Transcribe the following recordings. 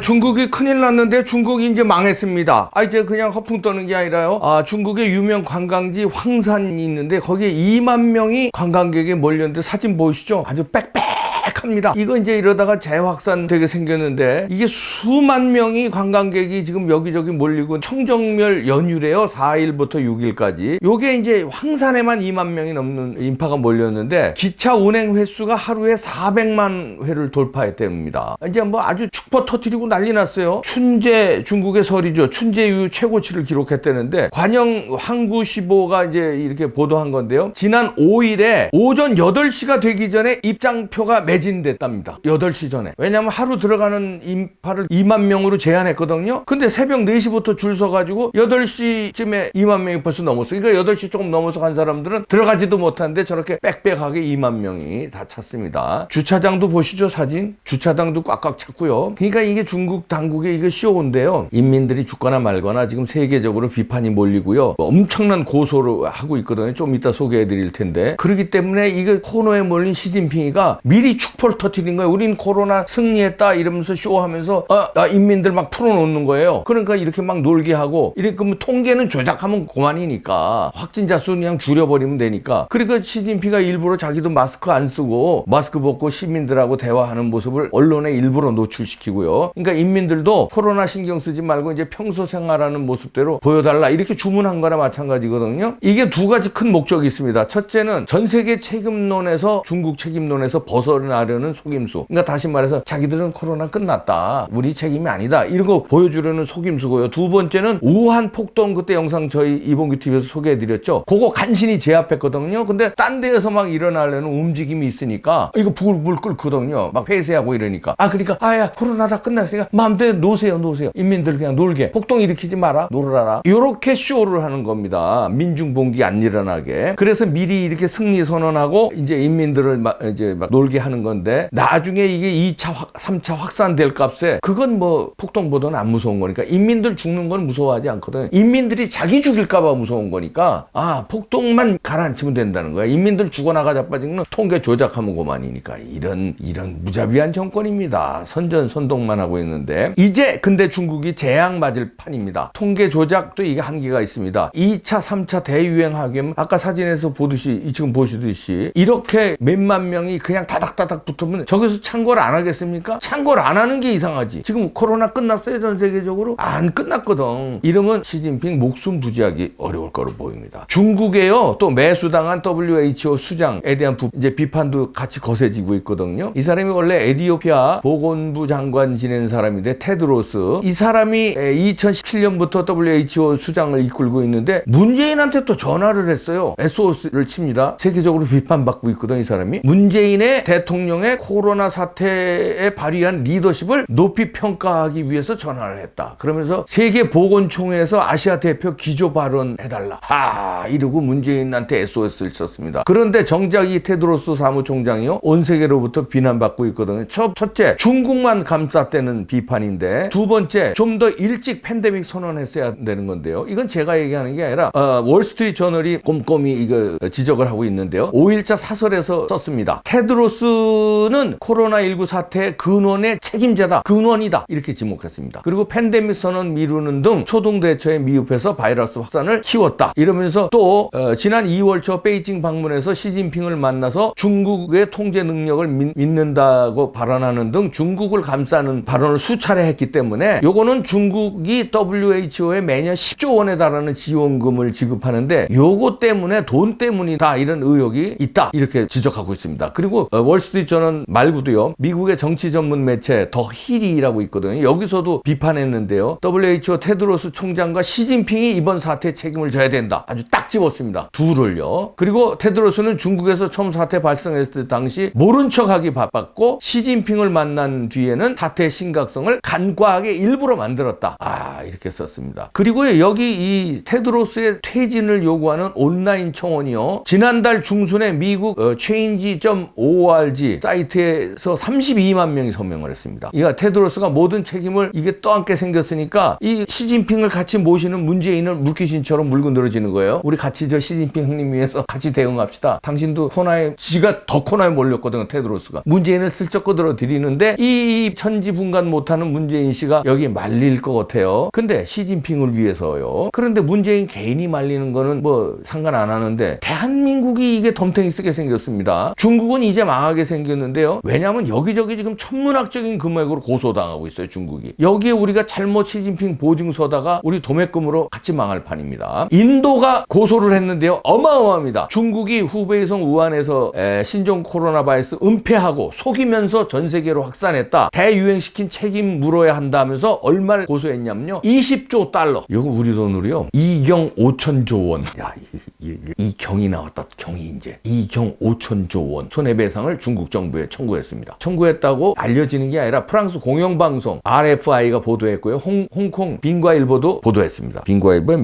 중국이 큰일 났는데 중국이 이제 망했습니다. 이제 그냥 허풍 떠는 게 아니라요. 중국의 유명 관광지 황산이 있는데 거기에 2만 명이 관광객이 몰렸는데 사진 보이시죠? 아주 빽빽합니다. 이거 이제 이러다가 재확산 되게 생겼는데 이게 수만 명이 관광객이 지금 여기저기 몰리고 청정멸 연휴래요. 4일부터 6일까지. 요게 이제 황산에만 2만 명이 넘는 인파가 몰렸는데 기차 운행 횟수가 하루에 400만 회를 돌파했답니다. 이제 뭐 아주 축포 터뜨리고 난리 났어요. 춘제, 중국의 설이죠. 춘제 이후 최고치를 기록했다는데 관영 항구시보가 이제 이렇게 보도한 건데요. 지난 5일에 오전 8시가 되기 전에 입장표가 매진됐답니다. 8시 전에. 왜냐면 하루 들어가는 인파를 2만 명으로 제한했거든요. 근데 새벽 4시부터 줄 서가지고 8시쯤에 2만 명이 벌써 넘었어요. 그러니까 8시 조금 넘어서 간 사람들은 들어가지도 못하는데 저렇게 빽빽하게 2만 명이 다 찼습니다. 주차장도 보시죠, 사진. 주차장도 꽉꽉 찼고요. 그러니까 이게 중국 당국의 이거 쇼인데요. 인민들이 죽거나 말거나 지금 세계적으로 비판이 몰리고요. 엄청난 고소를 하고 있거든요. 좀 이따 소개해 드릴 텐데. 그렇기 때문에 이거 코너에 몰린 시진핑이가 미리 축포를 터뜨린 거예요. 우린 코로나 승리했다 이러면서 쇼하면서 인민들 막 풀어놓는 거예요. 그러니까 이렇게 막 놀게 하고 이렇게 뭐 통계는 조작하면 그만이니까 확진자 수 그냥 줄여버리면 되니까. 그러니까 시진핑이가 일부러 자기도 마스크 안 쓰고 마스크 벗고 시민들하고 대화하는 모습을 언론에 일부러 노출시키고요. 그러니까 인민들도 코로나 신경 쓰지 말고 이제 평소 생활하는 모습대로 보여달라 이렇게 주문한 거나 마찬가지거든요. 이게 두 가지 큰 목적이 있습니다. 첫째는 전 세계 책임론에서 중국 책임론에서 벗어나려는 속임수. 그러니까 다시 말해서 자기들은 코로나 끝났다. 우리 책임이 아니다. 이런 거 보여주려는 속임수고요. 두 번째는 우한 폭동 그때 영상 저희 이봉규 TV에서 소개해드렸죠. 그거 간신히 제압했거든요. 근데 딴 데에서 막 일어나려는 움직임이 있으니까 이거 불 끓거든요. 막 폐쇄하고 이러니까. 그러니까 코로나 다 끝났으니까 마음대로 노세요. 인민들 그냥 놀게. 폭동 일으키지 마라. 놀아라. 이렇게 쇼를 하는 겁니다. 민중봉기 안 일어나게. 그래서 미리 이렇게 승리 선언하고 이제 인민들을 막 놀게 하는 건데 나중에 이게 2차, 3차 확산될 값에 그건 뭐 폭동보다는 안 무서운 거니까 인민들 죽는 건 무서워하지 않거든. 인민들이 자기 죽일까봐 무서운 거니까 폭동만 가라앉히면 된다는 거야. 인민들 죽어나가 자빠지는 통계 조작하면 그만이니까. 이런 무자비한 정권입니다. 선동만 하고 있는데 이제 근데 중국이 재앙 맞을 판입니다. 통계 조작도 이게 한계가 있습니다. 2차, 3차 대유행하기엔 아까 사진에서 보듯이 지금 보시듯이 이렇게 몇만 명이 그냥 다닥다닥 붙으면 저기서 창궐 안 하겠습니까? 창궐 안 하는 게 이상하지. 지금 코로나 끝났어요, 전 세계적으로? 안 끝났거든. 이러면 시진핑 목숨 부지하기 어려울 거로 보입니다. 중국에요, 또 매수당한 WHO 수장에 대한 이제 비판도 같이 거세지고 있거든요. 이 사람이 원래 에티오피아 보건부 장관 지낸 사람인데 테드로스. 이 사람이 2017년부터 WHO 수장을 이끌고 있는데 문재인한테 또 전화를 했어요. SOS를 칩니다. 세계적으로 비판받고 있거든, 이 사람이. 문재인의 대통령의 코로나 사태에 발휘한 리더십을 높이 평가하기 위해서 전화를 했다. 그러면서 세계보건총회에서 아시아 대표 기조 발언해달라. 이러고 문재인한테 SOS를 쳤습니다. 그런데 정작 이 테드로스 사무총장이요, 온 세계로부터 비난받고 있거든요. 첫째, 중국만 감쌌다는 비판인데, 두 번째, 좀 더 일찍 팬데믹 선언했어야 되는 건데요. 이건 제가 얘기하는 게 아니라 월스트리트 저널이 꼼꼼히 이거 지적을 하고 있는데요. 5일자 사설에서 썼습니다. 테드로스는 코로나19 사태의 근원의 책임자다. 근원이다. 이렇게 지목했습니다. 그리고 팬데믹 선언 미루는 등 초동 대처에 미흡해서 바이러스 확산을 키웠다. 이러면서 또 지난 2월 초 베이징 방문해서 시진핑을 만나서 중국의 통제 능력을 믿는다고 발언하는 등 중국을 감싸는 발언을 수차례 했기 때문에 요거는 중국이 WHO에 매년 10조 원에 달하는 지원금을 지급하는데 요거 때문에 돈 때문이다 이런 의혹이 있다 이렇게 지적하고 있습니다. 그리고 월스트리트 저널 말고도요, 미국의 정치 전문 매체 더 힐이라고 있거든요. 여기서도 비판했는데요. WHO 테드로스 총장과 시진핑이 이번 사태에 책임을 져야 된다. 아주 딱 집었습니다. 둘을요. 그리고 테드로스는 중국에서 처음 사태 발생했을 때 당시 모른 척하기 바빴고 시진핑을 만난 뒤에는 사태의 심각성을 간과하게 일부러 만들었다. 이렇게 썼습니다. 그리고요, 여기 이 테드로스의 퇴진을 요구하는 온라인 청원이요, 지난달 중순에 미국 change.org 사이트에서 32만 명이 서명을 했습니다. 이가 테드로스가 모든 책임을 이게 떠안게 생겼으니까 이 시진핑을 같이 모시는 문재인을 물귀신처럼 물고 늘어지는 거예요. 우리 같이 저 시진핑 형님 위해서 같이 대응합시다. 당신도 코너에 지가 더 코너에 몰렸거든요. 테드로스가 문재인을 슬쩍 꺼들어 드리는데 이 천지분간 못하는 문재인 씨가 여기에 말릴 것 같아요. 근데 시진핑을 위해서요. 그런데 문재인 개인이 말리는 거는 뭐 상관 안 하는데 대한민국이 이게 덤탱이 쓰게 생겼습니다. 중국은 이제 망하게 생겼는데요. 왜냐하면 여기저기 지금 천문학적인 금액으로 고소당하고 있어요. 중국이. 여기에 우리가 잘못 시진핑 보증서다가 우리 도매금으로 같이 망할 판입니다. 인도가 고소를 했는데요. 어마어마합니다. 중국이 후베이성 우한에서 신종 코로나 바이러스 은폐하고 속이면서 전 세계로 확산했다. 대유행시킨 책임 물어야 한다면서 얼마를 고소했냐면요. 20조 달러. 이거 우리 돈으로요. 2경 5천조 원. 야, 이 경이 나왔다. 경이 이제. 2경 5천조 원. 손해배상을 중국 정부에 청구했습니다. 청구했다고 알려지는 게 아니라 프랑스 공영방송 RFI가 보도했고요. 홍콩 빈과일보도 보도했습니다. 빈과일보,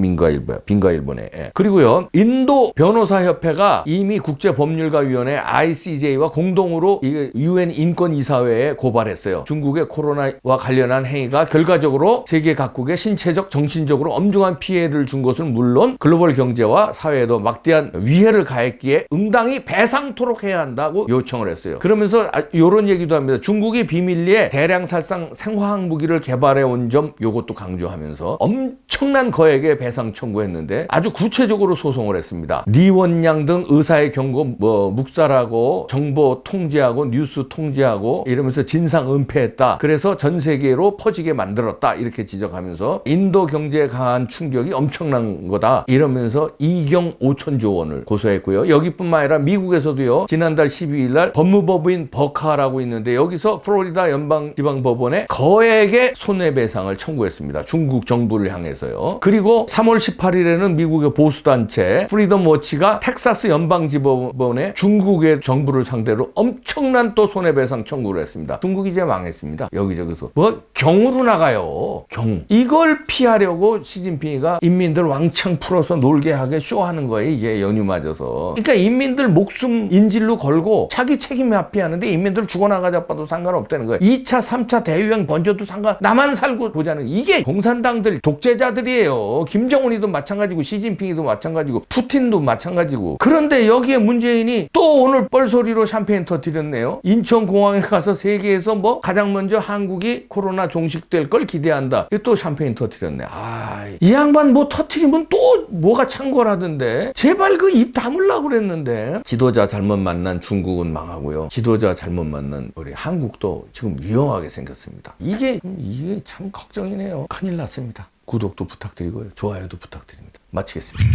빈과일보네. 예. 그리고요. 인도 변호사협회가 이미 국제법률가위원회 ICJ와 공동으로 UN 인권이사회에 고발했어요. 중국의 코로나와 관련한 행위가 결과적으로 세계 각국의 신체적, 정신적으로 엄중한 피해를 준 것은 물론 글로벌 경제와 사회에도 막대한 위해를 가했기에 응당히 배상토록 해야 한다고 요청을 했어요. 그러면서 이런 얘기도 합니다. 중국이 비밀리에 대량 살상 생화학 무기를 개발해 온 점 요것도 강조하면서 엄청난 거액의 배상 청구했는데 아주 구체적으로 소송을 했습니다. 리원양 등 의사의 경고 묵살하고 정보 통제하고 뉴스 통제하고 이러면서 진상 은폐했다. 그래서 전 세계로 퍼지게 만들었다. 이렇게 지적하면서 인도 경제에 강한 충격이 엄청난 거다. 이러면서 2경 5천조 원을 고소했고요. 여기뿐만 아니라 미국에서도요. 지난달 12일 날 법무법인 버카라고 있는데 여기서 플로리다 연방지방법원에 거액의 손해배상을 청구했습니다. 중국 정부를 향해서요. 그리고 3월 18일에는 미국의 보수단체 프리덤 워치가 텍사스 연방지법원에 중국의 정부를 상대로 엄청난 또 손해배상 청구를 했습니다. 중국이 이제 망했습니다. 여기저기서. 경으로 나가요. 경. 이걸 피하려고 시진핑이가 인민들 왕창 풀어서 놀게 하게 쇼하는 거예요. 이게 연휴 맞아서. 그러니까 인민들 목숨 인질로 걸고 자기 책임에 합의하는데 인민들 죽어나가자 봐도 상관없다는 거예요. 2차, 3차 대유행 번져도 나만 살고 보자는 이게 공산당들 독재자들이에요. 김정은이도 마찬가지고 시진핑이도 마찬가지고 푸틴도 마찬가지고. 그런데 여기에 문재인이 또 오늘 뻘소리로 샴페인 터뜨렸네요. 인천공항에 가서 세계에서 가장 먼저 한국이 코로나 종식될 걸 기대한다. 또 샴페인 터뜨렸네. 이 양반 터뜨리면 또 뭐가 창궐하던데. 제발 그 입 다물라고 그랬는데. 지도자 잘못 만난 중국은 망하고요. 지도자 잘못 만난 우리 한국도 지금 위험하게 생겼습니다. 이게 참 걱정이네요. 큰일 났습니다. 구독도 부탁드리고요. 좋아요도 부탁드립니다. 마치겠습니다.